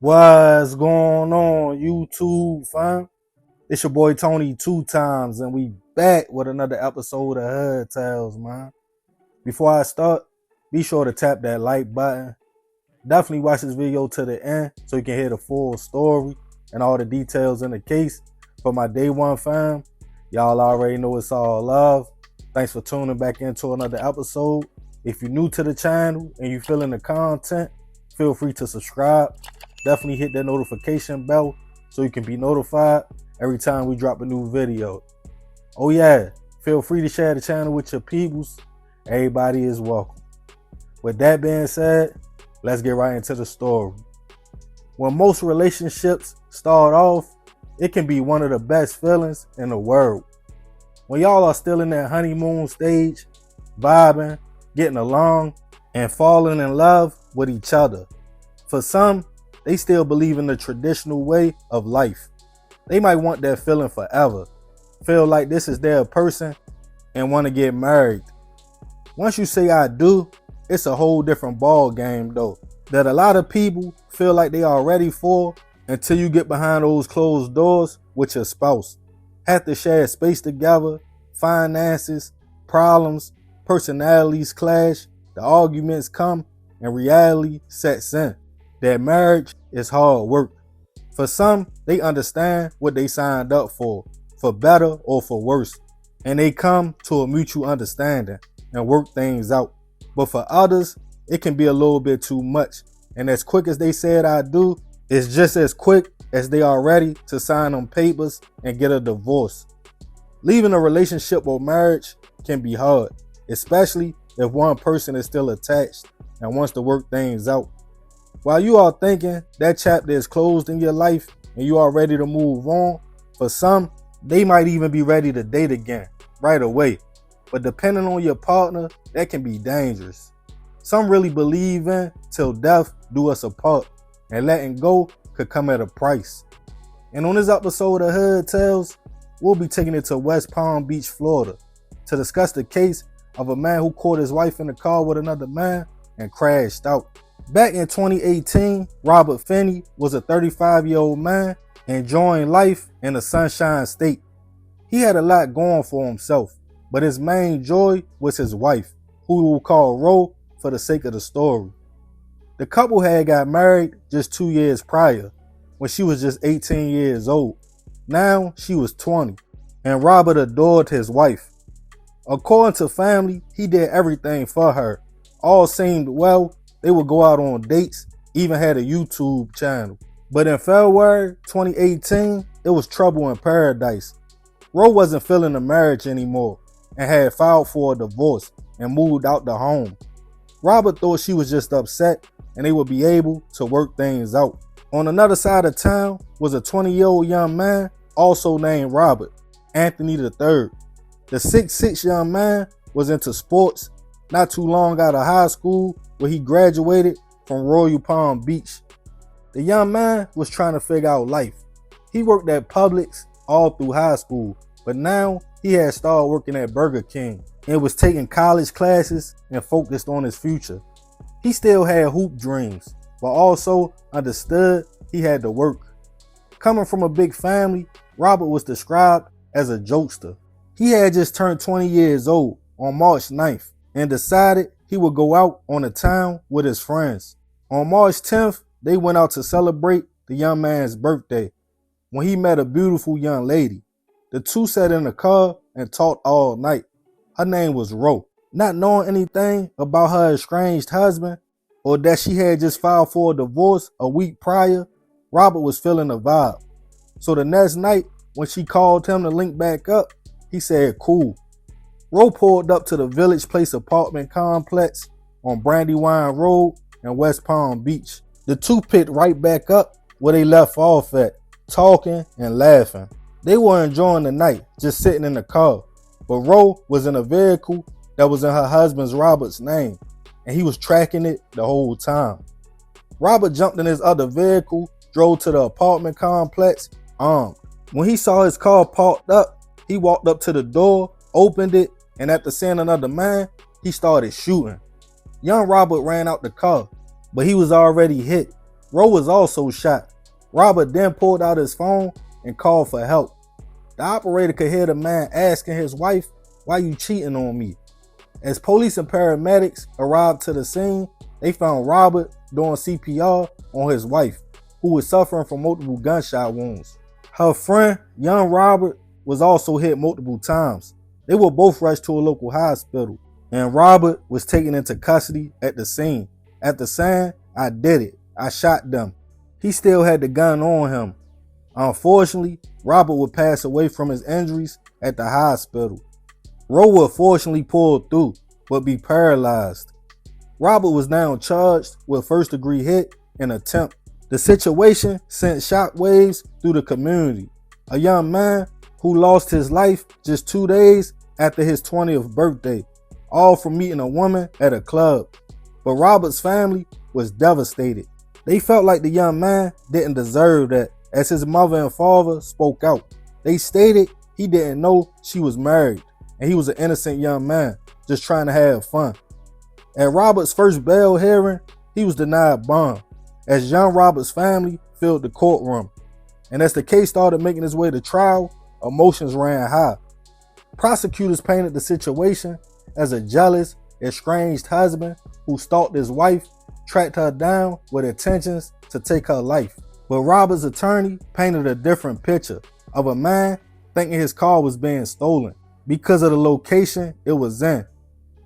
What's going on, YouTube, fam? It's your boy Tony 2 times, and we back with another episode of Hood Tales, man. Before I start, be sure to tap that like button. Definitely watch this video to the end so you can hear the full story and all the details in the case. For my day one fam, y'all already know it's all love. Thanks for tuning back into another episode. If you're new to the channel and you feeling the content, feel free to subscribe. Definitely hit that notification bell so you can be notified every time we drop a new video. Oh yeah, feel free to share the channel with your peoples. Everybody is welcome. With that being said, let's get right into the story. When most relationships start off, it can be one of the best feelings in the world. When y'all are still in that honeymoon stage, vibing, getting along, and falling in love with each other. For some, they still believe in the traditional way of life. They might want that feeling forever, feel like this is their person, and want to get married. Once you say I do, it's a whole different ball game though, that a lot of people feel like they are ready for until you get behind those closed doors with your spouse. Have to share space together, finances, problems, personalities clash, the arguments come, and reality sets in. That marriage is hard work. For some, they understand what they signed up for better or for worse, and they come to a mutual understanding and work things out. But for others, it can be a little bit too much, and as quick as they said I do, it's just as quick as they are ready to sign on papers and get a divorce. Leaving a relationship or marriage can be hard, especially if one person is still attached and wants to work things out. While you are thinking that chapter is closed in your life and you are ready to move on, for some, they might even be ready to date again right away. But depending on your partner, that can be dangerous. Some really believe in till death do us apart, and letting go could come at a price. And on this episode of Hood Tales, we'll be taking it to West Palm Beach, Florida, to discuss the case of a man who caught his wife in the car with another man and crashed out. Back in 2018, Robert Finney was a 35-year-old man enjoying life in the Sunshine State. He had a lot going for himself, but his main joy was his wife, who we will call Ro for the sake of the story. The couple had got married just 2 years prior, when she was just 18 years old. Now she was 20, and Robert adored his wife. According to family, he did everything for her. All seemed well. They would go out on dates, even had a YouTube channel. But in February 2018, it was trouble in paradise. Ro wasn't feeling the marriage anymore and had filed for a divorce and moved out the home. Robert thought she was just upset and they would be able to work things out. On another side of town was a 20-year-old young man, also named Robert, Anthony III. The 6'6" young man was into sports, not too long out of high school, where he graduated from Royal Palm Beach. The young man was trying to figure out life. He worked at Publix all through high school, but now he had started working at Burger King and was taking college classes and focused on his future. He still had hoop dreams, but also understood he had to work. Coming from a big family, Robert was described as a jokester. He had just turned 20 years old on March 9th and decided he would go out on the town with his friends. On March 10th, they went out to celebrate the young man's birthday when he met a beautiful young lady. The two sat in the car and talked all night. Her name was Ro. Not knowing anything about her estranged husband or that she had just filed for a divorce a week prior, Robert was feeling the vibe. So the next night, when she called him to link back up, he said cool. Ro pulled up to the Village Place apartment complex on Brandywine Road in West Palm Beach. The two picked right back up where they left off at, talking and laughing. They were enjoying the night, just sitting in the car. But Ro was in a vehicle that was in her husband's Robert's name, and he was tracking it the whole time. Robert jumped in his other vehicle, drove to the apartment complex armed. When he saw his car parked up, he walked up to the door, opened it, and after seeing another man, he started shooting. Young Robert ran out the car, but he was already hit. Roe was also shot. Robert then pulled out his phone and called for help. The operator could hear the man asking his wife, "Why you cheating on me?" As police and paramedics arrived to the scene, they found Robert doing CPR on his wife, who was suffering from multiple gunshot wounds. Her friend, young Robert, was also hit multiple times. They were both rushed to a local hospital, and Robert was taken into custody at the scene. After saying, "I did it, I shot them," he still had the gun on him. Unfortunately, Robert would pass away from his injuries at the hospital. Roe would fortunately pull through, but be paralyzed. Robert was now charged with first-degree hit and attempt. The situation sent shockwaves through the community. A young man who lost his life just 2 days after his 20th birthday, all from meeting a woman at a club. But Robert's family was devastated. They felt like the young man didn't deserve that, as his mother and father spoke out. They stated he didn't know she was married, and he was an innocent young man, just trying to have fun. At Robert's first bail hearing, he was denied bond, as young Robert's family filled the courtroom. And as the case started making its way to trial, emotions ran high. Prosecutors painted the situation as a jealous, estranged husband who stalked his wife, tracked her down with intentions to take her life. But Robert's attorney painted a different picture of a man thinking his car was being stolen because of the location it was in.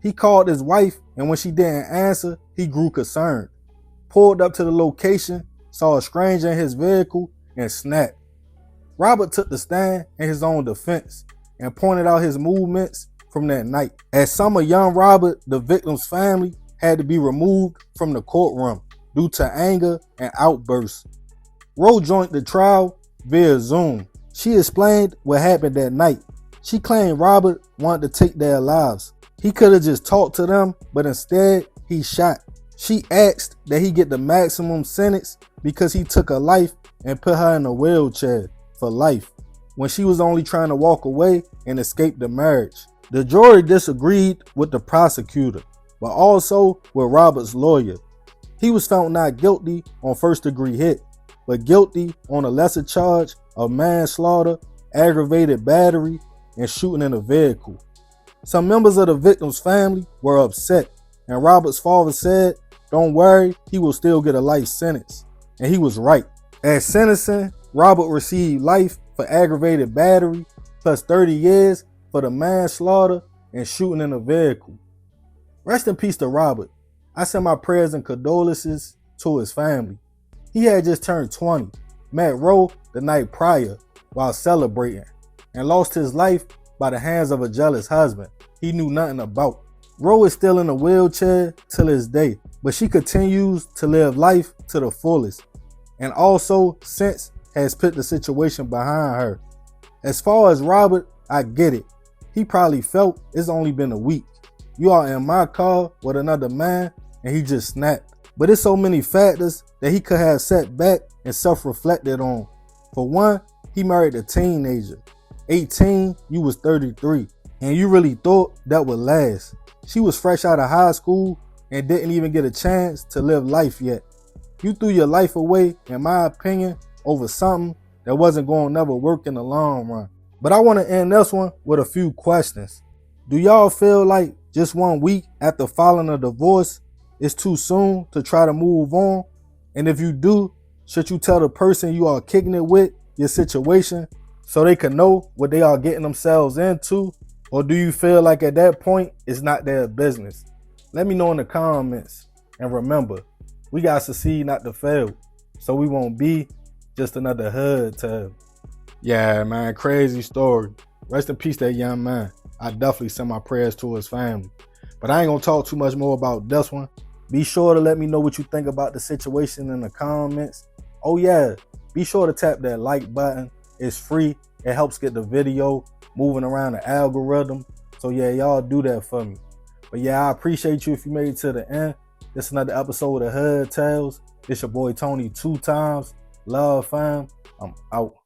He called his wife, and when she didn't answer, he grew concerned. Pulled up to the location, saw a stranger in his vehicle, and snapped. Robert took the stand in his own defense and pointed out his movements from that night. As some of young Robert, the victim's family, had to be removed from the courtroom due to anger and outbursts. Roe joined the trial via Zoom. She explained what happened that night. She claimed Robert wanted to take their lives. He could have just talked to them, but instead he shot. She asked that he get the maximum sentence because he took her life and put her in a wheelchair for life, when she was only trying to walk away and escape the marriage. The jury disagreed with the prosecutor, but also with Robert's lawyer. He was found not guilty on first-degree hit, but guilty on a lesser charge of manslaughter, aggravated battery, and shooting in a vehicle. Some members of the victim's family were upset, and Robert's father said, "Don't worry, he will still get a life sentence." And he was right. At sentencing, Robert received life for aggravated battery, plus 30 years for the manslaughter and shooting in a vehicle. Rest in peace to Robert. I send my prayers and condolences to his family. He had just turned 20, met Roe the night prior while celebrating, and lost his life by the hands of a jealous husband he knew nothing about. Roe is still in a wheelchair till this day, but she continues to live life to the fullest, and also since has put the situation behind her. As far as Robert, I get it. He probably felt it's only been a week. You are in my car with another man and he just snapped. But it's so many factors that he could have sat back and self-reflected on. For one, he married a teenager. 18, you was 33, and you really thought that would last. She was fresh out of high school and didn't even get a chance to live life yet. You threw your life away, in my opinion, over something that wasn't going to never work in the long run. But I want to end this one with a few questions. Do y'all feel like just 1 week after filing a divorce, it's too soon to try to move on? And if you do, should you tell the person you are kicking it with your situation so they can know what they are getting themselves into? Or do you feel like at that point, it's not their business? Let me know in the comments. And remember, we got to succeed, not to fail, so we won't be just another hood tab. Yeah, man, crazy story. Rest in peace, that young man. I definitely send my prayers to his family. But I ain't gonna talk too much more about this one. Be sure to let me know what you think about the situation in the comments. Oh yeah, be sure to tap that like button. It's free. It helps get the video moving around the algorithm. So yeah, y'all do that for me. But yeah, I appreciate you if you made it to the end. This is another episode of Hood Tales. It's your boy Tony 2 times. Love, fam. I'm out.